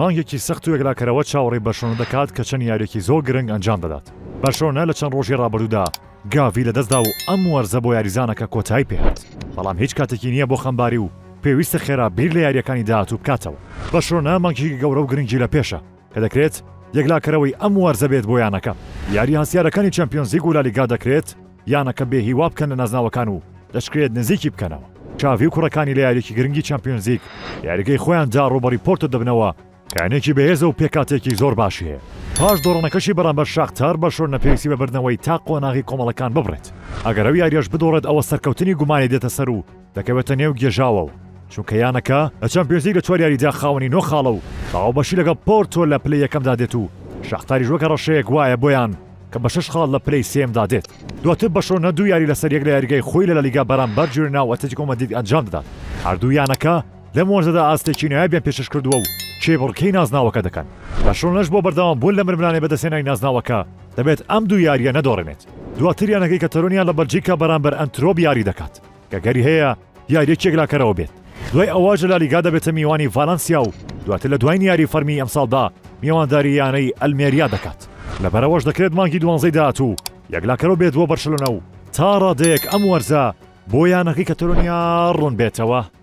مانگێکی سەخت و یەکلاکەرەوە چاوەڕێی بەرشلۆنە دەکات کە چەند یاریێکی زۆر گرنگ ئەنجام دەدات. بەرشلۆنە لە چەند ڕۆژی ڕابردوودا گاوی لەدەستدا و ئەم وەرزە بۆ یاریزانەکە کۆتایی پێهات. بەڵام هیچ کاتێکی نییە بۆ خەمباری و پێویستە خێرا بیر لە یاریەکانی داهاتوو بکاتەوە. بەرشلۆنە مانگێکی گەورە و گرنگی لە پێشە کە دەکرێت یەکلاکەرەوەی ئەم وەرزە بێت بۆ یانەکە. یاری هەسیارەکانی چەمپیۆنز لیگ و لالیگا دەکرێت یانەکە بێهیوا بکەن لە نازناوەکان و دەشکرێت نزیکی بکەنەوە. چاوی و کوڕەکانی لە یاریێکی گرنگی چەمپیۆنز لیگ یاریگەی خۆیاندا ڕوبەری پۆرتۆ دەبنەوە کانێکی بەهێزە و پێکاتێکی زۆر باشی هەیە. پاش دۆڕەنەکەشی بەرامبەر شاختار بەرشلۆنە پێویستی بە بردنەوەی تا قۆناغی کۆمەڵەکان ببڕێت. ئەگەر ئەو یاریەش بدۆڕێت ئەوە سەرکەوتنی گومانی دێتە سەر و دەکەوێتە نێو گێژاوە و چونکە یانەکە لە چەمپیۆنز لیگ لە 4 یاریدا خاوەنی 9 خاڵە و تاوبەشی لەگەڵ پۆرتۆ لە پلەی یەکەمدا دێت و شاختاریش وەک ڕەشەیەک وایە بۆیان کە بە 6 خاڵ لە پلەی سێمدا دێت. دواتر بەرشلۆنە 2 یاری لەسەر یەک لە یاریگای خۆی لە لالیگا بەرامبەر ژیرونا و ئەتلێتیکۆ مەدرید ئەنجام دەدات. هەردوو یانەکە لەم وەرزەدا ئاستێکی نایابیان پێشکەش کردووە و کێبڕکەی نازناوەکە دەکەن. بەرشلۆنەش بۆ بەردەوام بوون لە مرملانەی بەدەستهێنانی نازناوەکە دەبێت ئەم 2 یاریە نەدۆڕێنێت. دواتر یانەکەی کەتەلۆنیا لە بەلجیکا بەرامبەر ئەنترۆب یاری دەکات کە گەری هەیە یاریەکی یەکلاکەرەوە بێت. دوای ئەواژ لە لالیگا دەبێتە میوانی ڤالەنسیا و دواتر لە دوای یاری فەرمی ئەمساڵدا میوانداری یانەی ئەلمێریا دەکات. لەبەرەوەش دەکرێت مانگی 12 داهاتوو یەکلاکەرەوە بێت بۆ بەرشلۆنە و تا ڕادەیەک ئەم وەرزە بۆ یانەکەی کەتەلۆنیا ڕوون بێتەوە.